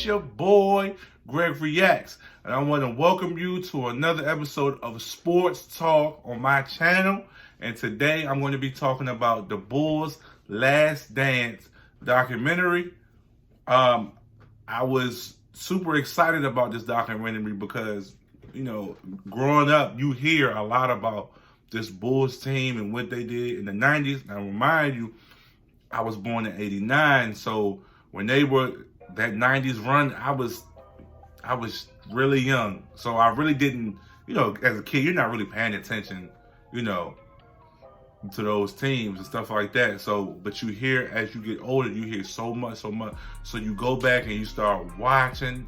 It's your boy, Greg Reacts, and I want to welcome you to another episode of Sports Talk on my channel. And today I'm going to be talking about the Bulls' Last Dance documentary. I was super excited about this documentary because, you know, growing up, you hear a lot about this Bulls team and what they did in the 90s. Now, remind you, I was born in '89, so when they were that 90s run, I was really young. So I really didn't, you know, as a kid, you're not really paying attention, you know, to those teams and stuff like that. So, but you hear, as you get older, you hear so much. So you go back and you start watching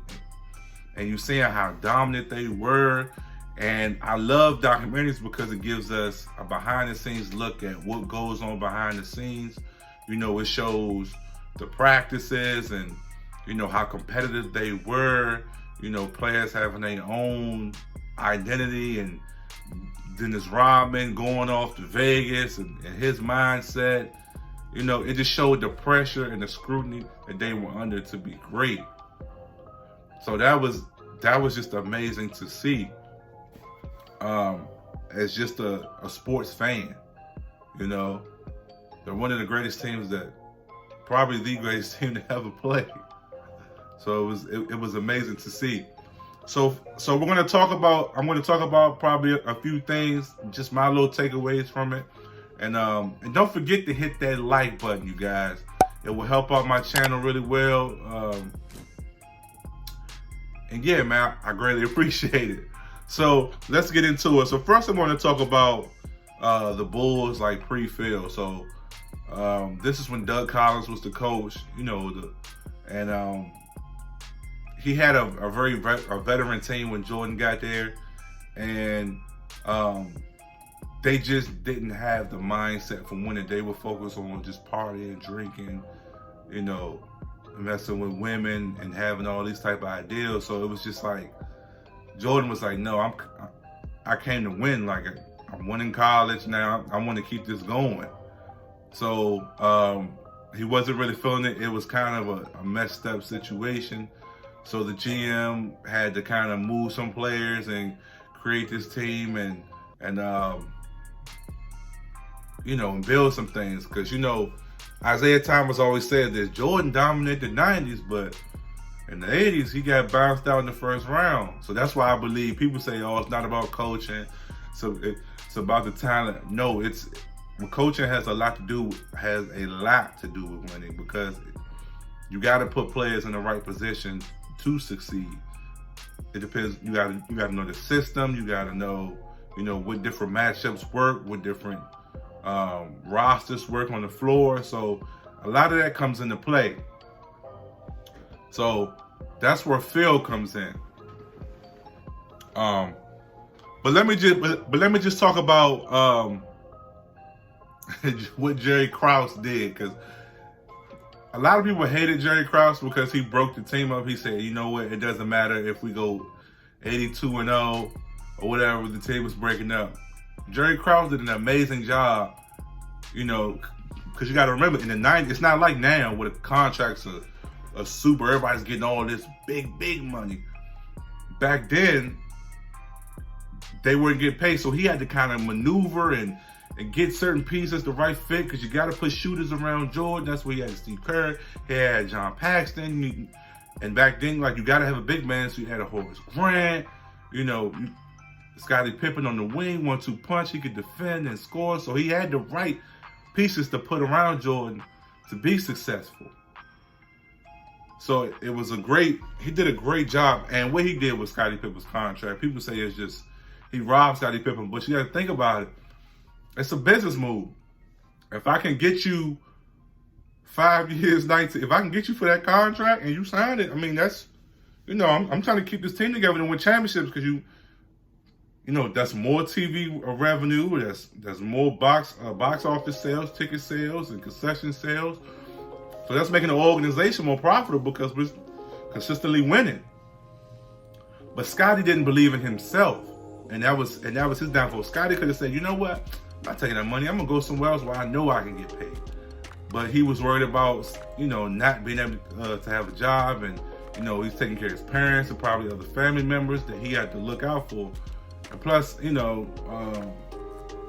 and you seeing how dominant they were. And I love documentaries because it gives us a behind the scenes look at what goes on behind the scenes. You know, it shows the practices and, you know, how competitive they were, you know, players having their own identity, and Dennis Rodman going off to Vegas and his mindset. You know, it just showed the pressure and the scrutiny that they were under to be great. So that was just amazing to see. As just a sports fan, you know, they're one of the greatest teams, that probably the greatest team to ever play. So it was amazing to see. So I'm going to talk about probably a few things, just my little takeaways from it. And don't forget to hit that like button, you guys. It will help out my channel really well. And yeah, man, I greatly appreciate it. So let's get into it. So first I want to talk about the Bulls, like, pre-fill. So this is when Doug Collins was the coach, you know, and he had a very veteran team when Jordan got there, and they just didn't have the mindset for winning. They were focused on just partying, drinking, you know, messing with women and having all these type of ideals. So it was just like, Jordan was like, no, I came to win. Like, I'm winning college now. I want to keep this going. So he wasn't really feeling it. It was kind of a messed up situation. So the GM had to kind of move some players and create this team and you know, and build some things. Because, you know, Isaiah Thomas always said this: Jordan dominated the 90s, but in the 80s, he got bounced out in the first round. So that's why I believe people say, oh, it's not about coaching, so it's about the talent. No, coaching has a lot to do with winning, because you got to put players in the right position to succeed. It depends. You got to know the system. You got to know, you know, what different matchups work, what different rosters work on the floor. So a lot of that comes into play. So that's where Phil comes in. But let me just talk about what Jerry Krause did, because a lot of people hated Jerry Krause because he broke the team up. He said, you know what, it doesn't matter if we go 82-0 or whatever, the team was breaking up. Jerry Krause did an amazing job, you know, because you got to remember, in the 90s, it's not like now where the contracts are super, everybody's getting all this big money. Back then, they weren't getting paid, so he had to kind of maneuver and get certain pieces the right fit, because you got to put shooters around Jordan. That's where he had Steve Kerr, he had John Paxson, and back then, like, you got to have a big man, so you had a Horace Grant, you know, Scottie Pippen on the wing, 1-2 punch, he could defend and score, so he had the right pieces to put around Jordan to be successful. So it was he did a great job. And what he did with Scottie Pippen's contract, people say it's just, he robbed Scottie Pippen, but you got to think about it. It's a business move. If I can get you 5 years, 19, if I can get you for that contract and you sign it, I mean, that's, you know, I'm trying to keep this team together and win championships, because you know, that's more TV revenue, that's more box office sales, ticket sales, and concession sales. So that's making the organization more profitable because we're consistently winning. But Scottie didn't believe in himself, and that was his downfall. Scottie could have said, you know what, I'm not taking that money. I'm gonna go somewhere else where I know I can get paid. But he was worried about, you know, not being able to have a job, and You know, he's taking care of his parents and probably other family members that he had to look out for. And plus, you know,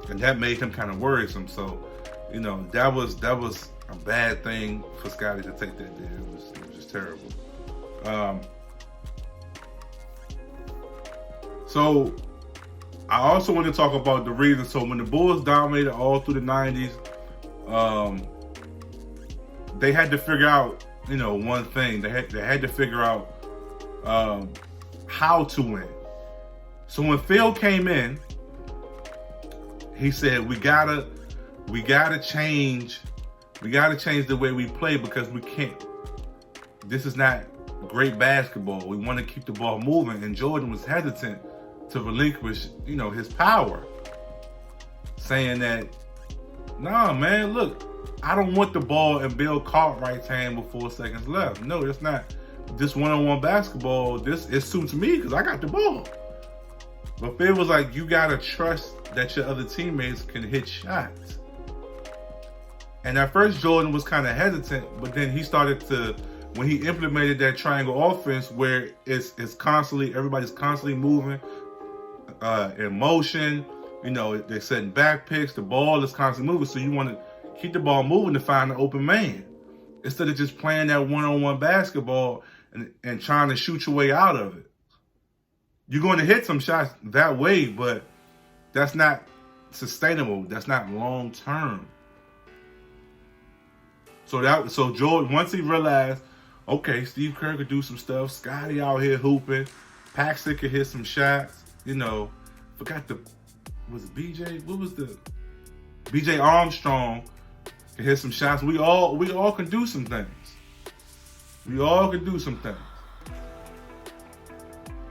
and that made him kind of worrisome. So, you know, that was a bad thing for Scotty to take that there. It was just terrible. So I also want to talk about the reason. So when the Bulls dominated all through the 90s, they had to figure out, you know, one thing. They had to figure out how to win. So when Phil came in, he said, we gotta change the way we play, because we can't. This is not great basketball. We want to keep the ball moving. And Jordan was hesitant to relinquish, you know, his power, saying that, nah, man, look, I don't want the ball in Bill Cartwright's hand with 4 seconds left. No, it's not this one-on-one basketball. It suits me because I got the ball. But Phil was like, you gotta trust that your other teammates can hit shots. And at first Jordan was kind of hesitant, but then he started to, when he implemented that triangle offense where it's constantly, everybody's constantly moving, in motion, you know, they're setting back picks, the ball is constantly moving, so you want to keep the ball moving to find an open man, instead of just playing that one-on-one basketball and trying to shoot your way out of it. You're going to hit some shots that way, but that's not sustainable. That's not long-term. So Jordan, once he realized, okay, Steve Kerr could do some stuff, Scotty out here hooping, Paxson could hit some shots, you know, was it BJ? What was the BJ Armstrong can hit some shots. We all can do some things. We all can do some things.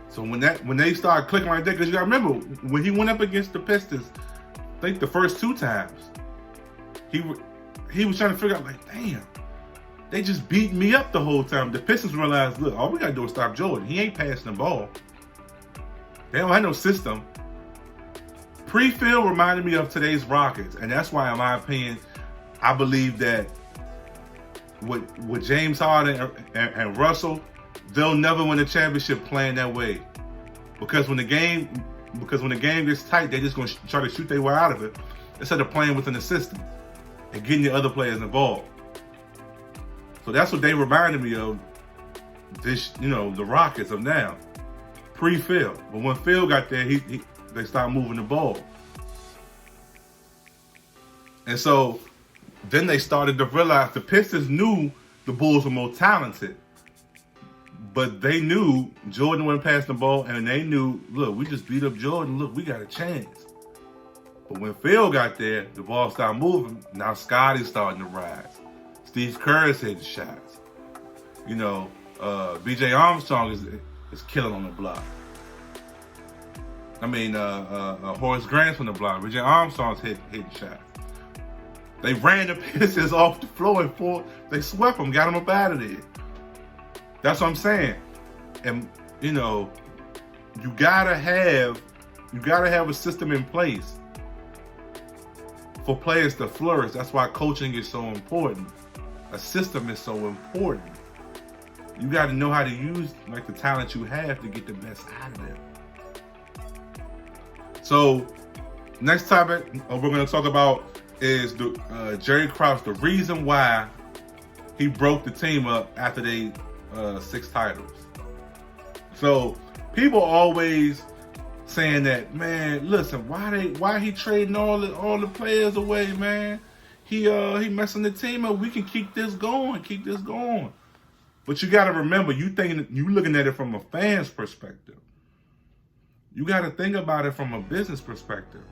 So when they started clicking like that, because you gotta remember, when he went up against the Pistons, I think the first 2 times, he was trying to figure out, like, damn, they just beat me up the whole time. The Pistons realized, look, all we gotta do is stop Jordan. He ain't passing the ball. They don't have no system. Pre-Phil reminded me of today's Rockets, and that's why, in my opinion, I believe that with James Harden and Russell, they'll never win a championship playing that way. Because when the game gets tight, they're just going to try to shoot their way out of it instead of playing within the system and getting the other players involved. So that's what they reminded me of. This, you know, the Rockets of now, pre-Phil. But when Phil got there, they started moving the ball. And so then they started to realize the Pistons knew the Bulls were more talented. But they knew Jordan wouldn't pass the ball, and they knew, look, we just beat up Jordan. Look, we got a chance. But when Phil got there, the ball started moving. Now Scotty's starting to rise. Steve Kerr is hitting shots. You know, BJ Armstrong is killing on the block. I mean, Horace Grant's on the block. BJ Armstrong's hitting shots. They ran the Pistons off the floor and they swept them, got them up out of there. That's what I'm saying. And, you know, you gotta have a system in place for players to flourish. That's why coaching is so important. A system is so important. You gotta know how to use, like, the talent you have to get the best out of it. So, next topic we're gonna talk about is Jerry Krause, the reason why he broke the team up after they 6 titles. So people always saying that, man, listen, why he trading all the players away, man? He messing the team up. We can keep this going. But you got to remember, you looking at it from a fan's perspective. You got to think about it from a business perspective,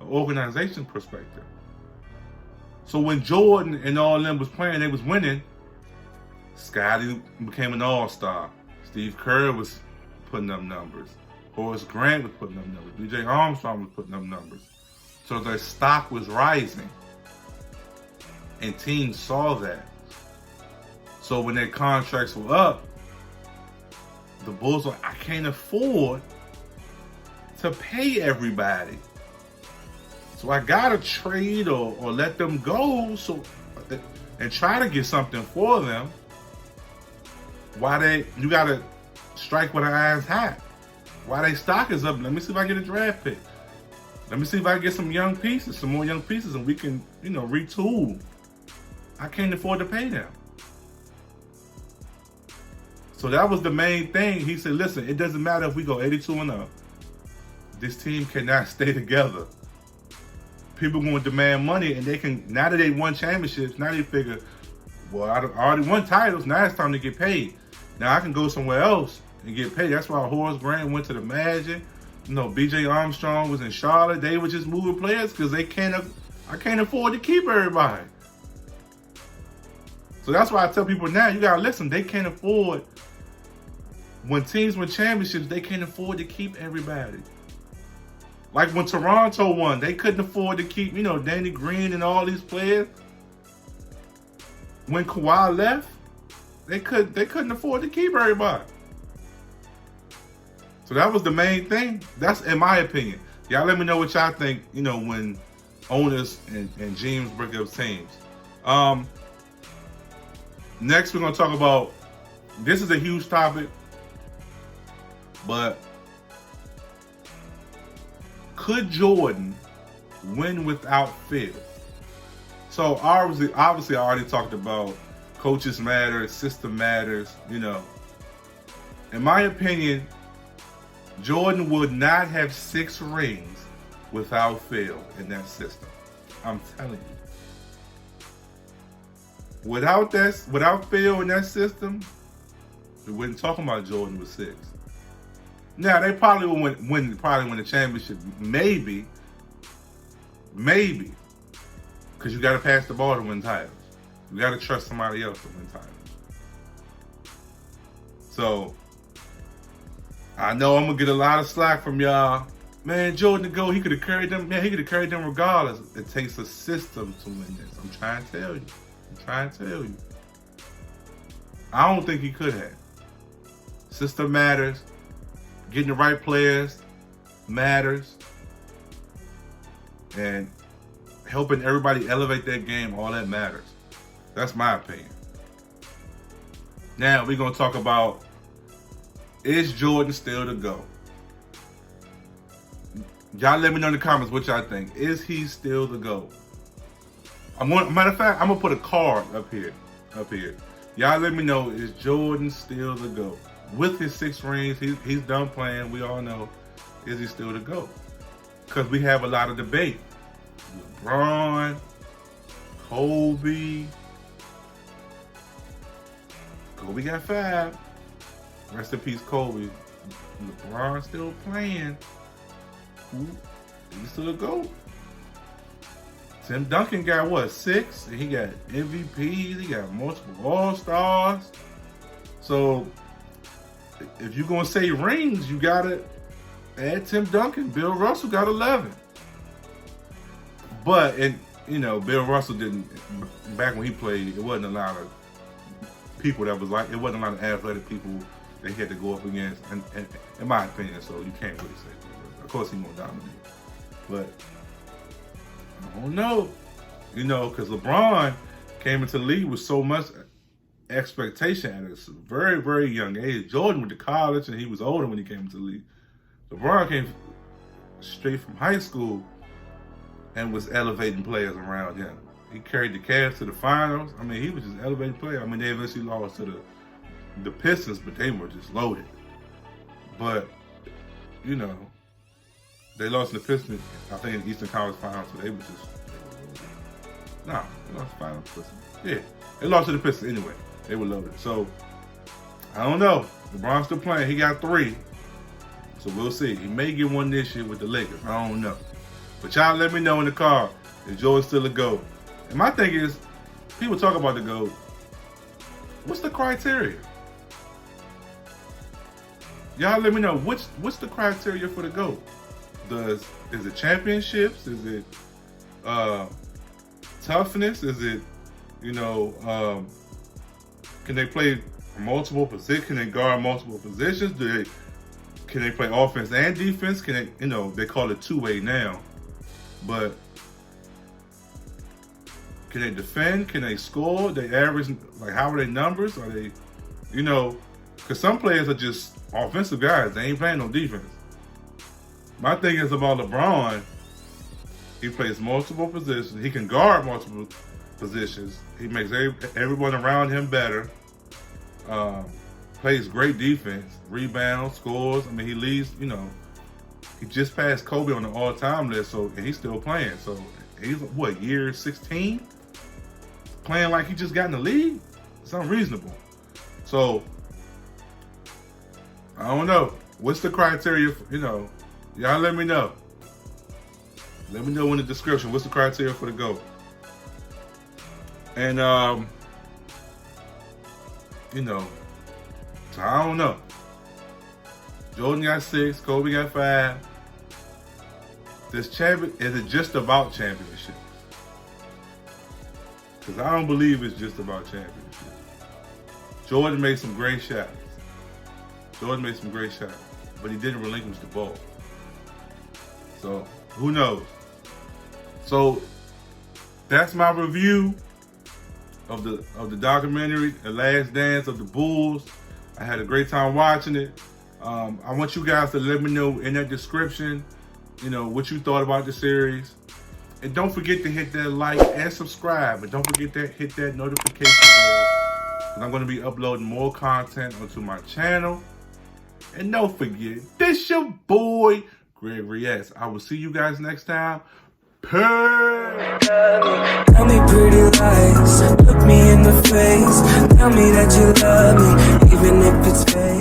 an organization perspective. So when Jordan and all them was playing, they was winning. Scotty became an all-star. Steve Kerr was putting up numbers. Horace Grant was putting up numbers. BJ Armstrong was putting up numbers. So their stock was rising. And teams saw that. So when their contracts were up, the Bulls were like, I can't afford to pay everybody. So I gotta trade or let them go and try to get something for them. You gotta strike with an iron's hot. Why they stock is up? Let me see if I get a draft pick. Let me see if I get some more young pieces, and we can, retool. I can't afford to pay them. So that was the main thing. He said, listen, it doesn't matter if we go 82-0. This team cannot stay together. People are going to demand money, and now that they won championships, now they figure, well, I already won titles, now it's time to get paid. Now I can go somewhere else and get paid. That's why Horace Grant went to the Magic. B.J. Armstrong was in Charlotte. They were just moving players because I can't afford to keep everybody. So that's why I tell people now, you got to listen, they can't afford, when teams win championships, they can't afford to keep everybody. Like when Toronto won, they couldn't afford to keep, Danny Green and all these players. When Kawhi left, they couldn't afford to keep everybody. So that was the main thing. That's in my opinion. Y'all let me know what y'all think, when owners and GMs break up teams. Next, we're going to talk about, this is a huge topic, but could Jordan win without Phil? So obviously I already talked about coaches matter, system matters, In my opinion, Jordan would not have 6 rings without Phil in that system. I'm telling you. Without Phil in that system, we wouldn't talk about Jordan with 6. Now they probably will win the championship, maybe, because you got to pass the ball to win titles. You got to trust somebody else to win titles. So I know I'm gonna get a lot of slack from y'all. Man, Jordan to go, he could have carried them. Man, he could have carried them regardless. It takes a system to win this. I'm trying to tell you. I don't think he could have. System matters. Getting the right players matters. And helping everybody elevate their game, all that matters. That's my opinion. Now we're going to talk about, is Jordan still the GOAT? Y'all let me know in the comments what y'all think. Is he still the GOAT? Matter of fact, I'm going to put a card up here. Y'all let me know, is Jordan still the GOAT? With his 6 rings, he's done playing. We all know, is he still the GOAT? Because we have a lot of debate. LeBron, Kobe. Kobe got 5. Rest in peace, Kobe. LeBron still playing. He's still the GOAT. Tim Duncan got what, 6? And he got MVPs. He got multiple All-Stars. So if you're going to say rings, you got to add Tim Duncan. Bill Russell got 11. But, Bill Russell didn't, back when he played, it wasn't a lot of people it wasn't a lot of athletic people that he had to go up against, and in my opinion, so you can't really say that. Of course he's going to dominate. But, I don't know. Because LeBron came into the league with so much expectation at a very, very young age. Jordan went to college and he was older when he came into the league. LeBron came straight from high school and was elevating players around him. He carried the Cavs to the finals. I mean, he was just elevating players. I mean, they eventually lost to the Pistons, but they were just loaded. But, they lost to the Pistons, I think, in the Eastern Conference Finals, so they were just, they lost the finals. Yeah, they lost to the Pistons anyway. They were loaded. So, I don't know. LeBron's still playing. He got 3. So, we'll see. He may get one this year with the Lakers. I don't know. But y'all let me know in the car, is Jordan still a GOAT? And my thing is, people talk about the GOAT. What's the criteria? Y'all let me know, what's the criteria for the GOAT? Is it championships? Is it toughness? Is it, can they play multiple positions? Can they guard multiple positions? Can they play offense and defense? Can they, they call it two-way now. But can they defend? Can they score? They average, how are their numbers? Are they, You know, because some players are just offensive guys. They ain't playing no defense. My thing is about LeBron. He plays multiple positions. He can guard multiple positions. He makes everyone around him better. Plays great defense, rebounds, scores. I mean, he leads, you know, he just passed Kobe on the all-time list, and he's still playing. So he's, what, year 16? Playing like he just got in the league? It's unreasonable. So, I don't know. What's the criteria for, you know, y'all let me know. Let me know in the description what's the criteria for the GOAT. And, you know, so I don't know. Jordan got 6, Kobe got 5. Is it just about championships? Because I don't believe it's just about championships. Jordan made some great shots. But he didn't relinquish the ball. So, who knows? So, that's my review of the documentary, The Last Dance of the Bulls. I had a great time watching it. I want you guys to let me know in that description, you know, what you thought about the series. And don't forget to hit that like and subscribe. And don't forget to hit that notification bell. And I'm going to be uploading more content onto my channel. And don't forget, this your boy, Gregory S. I will see you guys next time. Peace. Tell me pretty lies, look me in the face. Tell me that you love me, even if it's fake.